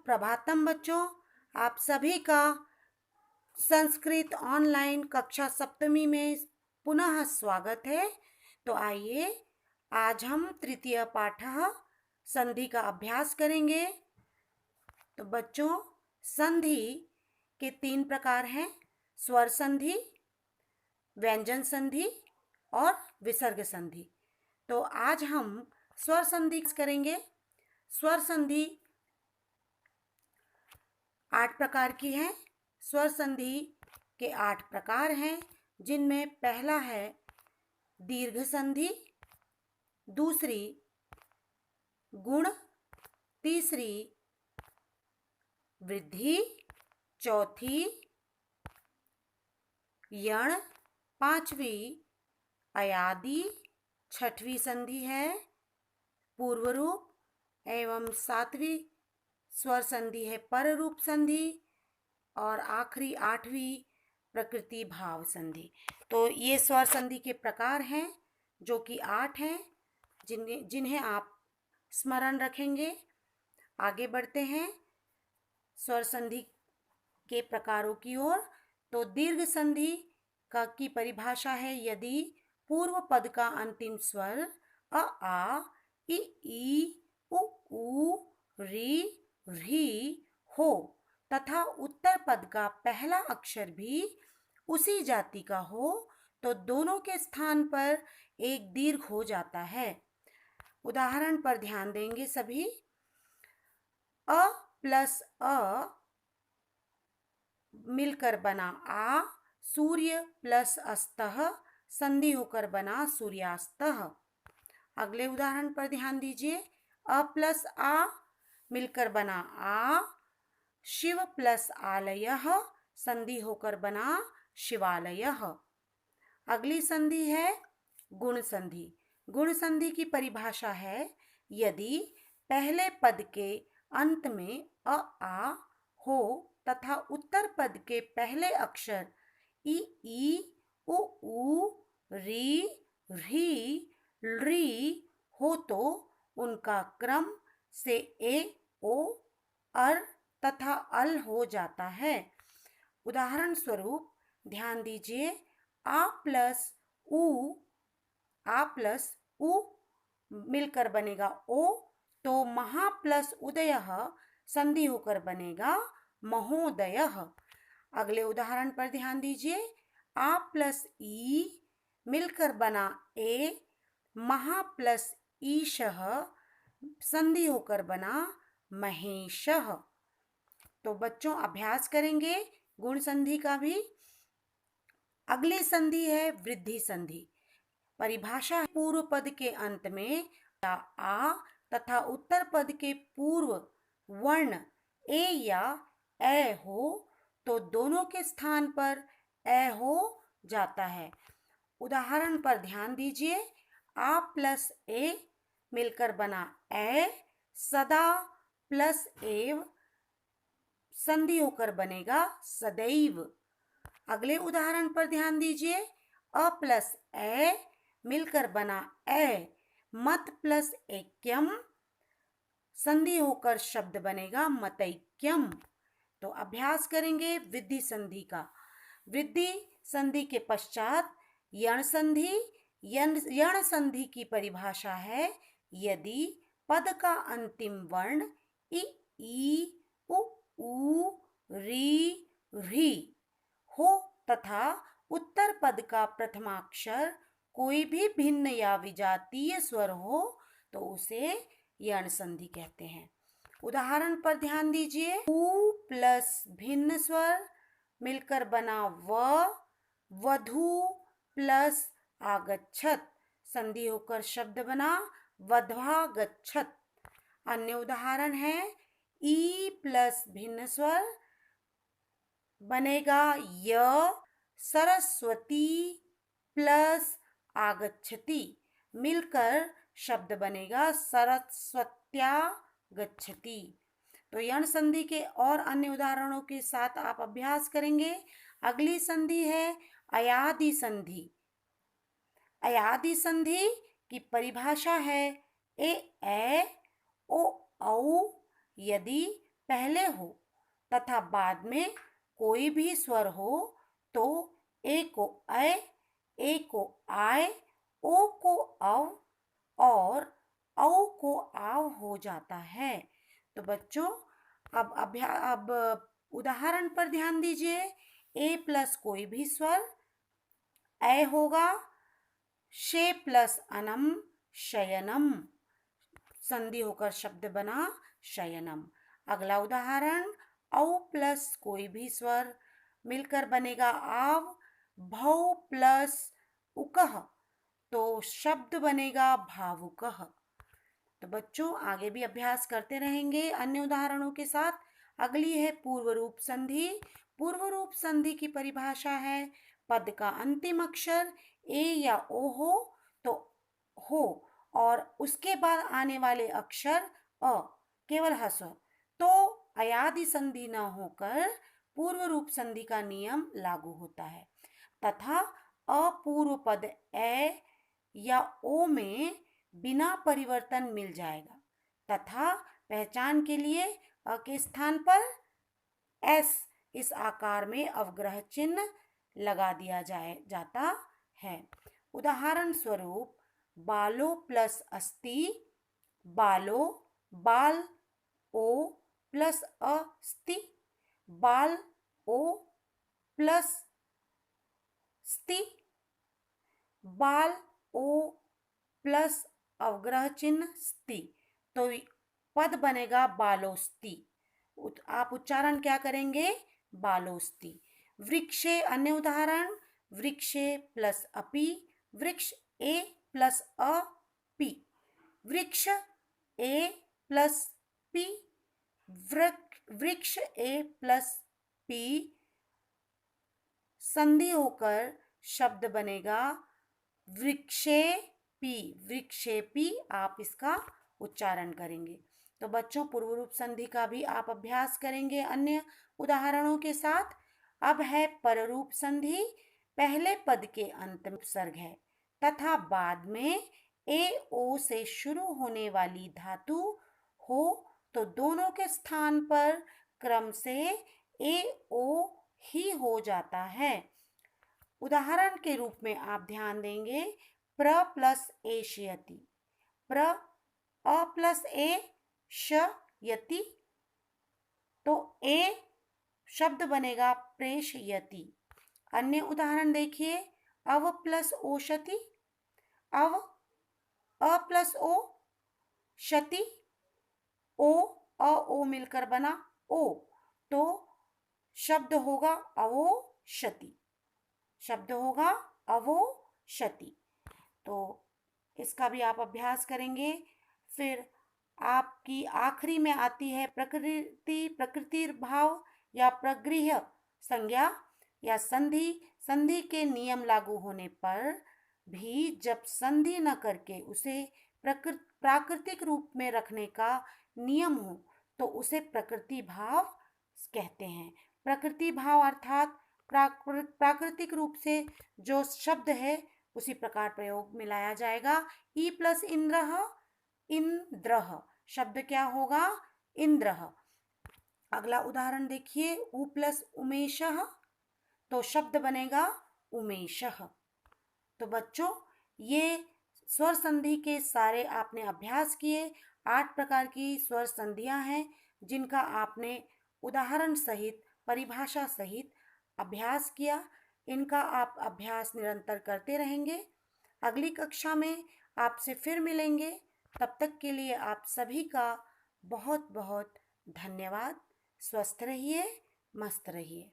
सुप्रभातम बच्चों, आप सभी का संस्कृत ऑनलाइन कक्षा सप्तमी में पुनः स्वागत है। तो आइए आज हम तृतीय पाठः संधि का अभ्यास करेंगे। तो बच्चों, संधि के 3 प्रकार हैं: स्वर संधि, व्यंजन संधि और विसर्ग संधि। तो आज हम स्वर संधि करेंगे। स्वर संधि 8 प्रकार की है। स्वर संधि के 8 प्रकार हैं, जिनमें पहला है दीर्घ संधि, दूसरी गुण, तीसरी वृद्धि, चौथी यण, पांचवी अयादि, छठवीं संधि है पूर्व रूप एवं सातवीं स्वर संधि है पर रूप संधि और आखिरी 8वीं प्रकृति भाव संधि। तो ये स्वर संधि के प्रकार हैं जो कि 8 हैं, जिन्हें आप स्मरण रखेंगे। आगे बढ़ते हैं स्वर संधि के प्रकारों की ओर। तो दीर्घ संधि की परिभाषा है: यदि पूर्व पद का अंतिम स्वर अ, आ, इ, उ, री, री हो तथा उत्तर पद का पहला अक्षर भी उसी जाति का हो, तो दोनों के स्थान पर एक दीर्घ हो जाता है। उदाहरण पर ध्यान देंगे सभी। अ प्लस अ मिलकर बना आ, सूर्य प्लस अस्तः संधि होकर बना सूर्यास्तः। अगले उदाहरण पर ध्यान दीजिए। अ प्लस आ मिलकर बना आ, शिव प्लस आलयः संधि होकर बना शिवालयः। अगली संधि है गुण संधि। गुण संधि की परिभाषा है: यदि पहले पद के अंत में अ, आ हो तथा उत्तर पद के पहले अक्षर इ, उ, री, री, री हो तो उनका क्रम से ए, ओ, अर तथा अल हो जाता है। उदाहरण स्वरूप ध्यान दीजिए। आ प्लस उ मिलकर बनेगा ओ, तो महा प्लस उदयः संधि होकर बनेगा महोदयः। अगले उदाहरण पर ध्यान दीजिए। आ प्लस ई मिलकर बना ए, महा प्लस ईशः संधि होकर बना महेशः। तो बच्चों, अभ्यास करेंगे गुण संधि का भी। अगली संधि है वृद्धि संधि। परिभाषा है: पूर्व पद के अंत में आ तथा उत्तर पद के पूर्व वर्ण ए या ए हो तो दोनों के स्थान पर ए हो जाता है। उदाहरण पर ध्यान दीजिए। आ प्लस ए मिलकर बना ए, सदा प्लस एव संधि होकर बनेगा सदैव। अगले उदाहरण पर ध्यान दीजिए। अ प्लस ए मिलकर बना ए, मत प्लस ऐक्यम संधि होकर शब्द बनेगा मतैक्यम। तो अभ्यास करेंगे वृद्धि संधि का। वृद्धि संधि के पश्चात यण संधि। यण संधि की परिभाषा है: यदि पद का अंतिम वर्ण इ, उ, री, री हो तथा उत्तर पद का प्रथमाक्षर कोई भी भिन्न या विजातीय स्वर हो तो उसे यण संधि कहते हैं। उदाहरण पर ध्यान दीजिए। उ प्लस भिन्न स्वर मिलकर बना व, वधु प्लस आगच्छत संधि होकर शब्द बना वध्वागच्छत। अन्य उदाहरण है ई प्लस भिन्न स्वर बनेगा य, सरस्वती प्लस आगच्छति मिलकर शब्द बनेगा सरस्वत्या गच्छति। तो यण संधि के और अन्य उदाहरणों के साथ आप अभ्यास करेंगे। अगली संधि है अयादि संधि। अयादि संधि की परिभाषा है: ए, ओ, औ यदि पहले हो तथा बाद में कोई भी स्वर हो तो ए को ऐ, ए को आय, ओ को अव और औ को आव हो जाता है। तो बच्चों अब उदाहरण पर ध्यान दीजिए। ए प्लस कोई भी स्वर, ऐ होगा, शे प्लस अनम, शयनम, संधि होकर शब्द बना शयनम। अगला उदाहरण, औ प्लस कोई भी स्वर मिलकर बनेगा आव, भौ प्लस उकह, तो शब्द बनेगा भावुकः। तो बच्चों आगे भी अभ्यास करते रहेंगे अन्य उदाहरणों के साथ। अगली है पूर्व रूप संधि। पूर्व रूप संधि की परिभाषा है, पद का अंतिम अक्षर ए या ओ हो तो हो और उसके बाद आने वाले अक्षर अ, केवल ह्रस्व, तो अयादि संधि न होकर पूर्व रूप संधि का नियम लागू होता है तथा अपूर्व पद ए या ओ में बिना परिवर्तन मिल जाएगा तथा पहचान के लिए अ के स्थान पर एस इस आकार में अवग्रह चिन्ह लगा दिया जाता है। उदाहरण स्वरूप, बालो प्लस अस्ति, बालो, बाल ओ प्लस अस्ति, बाल ओ प्लस स्ति, बाल ओ प्लस अवग्रह चिन्ह स्ति, तो पद बनेगा बालोस्ति। आप उच्चारण क्या करेंगे? बालोस्ति। वृक्षे अन्य उदाहरण, वृक्षे प्लस अपि, वृक्ष ए प्लस अ पी, वृक्ष ए प्लस पी, वृक्ष ए प्लस पी, संधि होकर शब्द बनेगा वृक्षेपी, वृक्षेपी आप इसका उच्चारण करेंगे। तो बच्चों पूर्व रूप संधि का भी आप अभ्यास करेंगे अन्य उदाहरणों के साथ। अब है पररूप संधि। पहले पद के अंत में उपसर्ग है तथा बाद में ए ओ से शुरू होने वाली धातु हो तो दोनों के स्थान पर क्रम से ए ओ ही हो जाता है। उदाहरण के रूप में आप ध्यान देंगे, प्र प्लस एष्यति, प्र अ प्लस ए श यति, तो ए शब्द बनेगा प्रेषयति। अन्य उदाहरण देखिए, अव प्लस ओषति, अव अ प्लस ओ, शति, ओ अ ओ मिलकर बना ओ, तो शब्द होगा अवोशति, शब्द होगा अवोशति। तो इसका भी आप अभ्यास करेंगे। फिर आपकी आखिरी में आती है प्रकृति भाव या प्रगृह्य संज्ञा या संधि। संधि के नियम लागू होने पर भी जब संधि न करके उसे प्राकृतिक रूप में रखने का नियम हो तो उसे प्रकृति भाव कहते हैं। प्रकृति भाव अर्थात प्राकृतिक रूप से जो शब्द है उसी प्रकार प्रयोग में लाया जाएगा। ई प्लस इंद्रः, इंद्रः शब्द क्या होगा? इंद्रः। अगला उदाहरण देखिए, उ प्लस उमेशः, तो शब्द बनेगा उमेशः। तो बच्चों ये स्वर संधि के सारे आपने अभ्यास किए। 8 प्रकार की स्वर संधियां हैं जिनका आपने उदाहरण सहित परिभाषा सहित अभ्यास किया। इनका आप अभ्यास निरंतर करते रहेंगे। अगली कक्षा में आपसे फिर मिलेंगे। तब तक के लिए आप सभी का बहुत बहुत धन्यवाद। स्वस्थ रहिए, मस्त रहिए।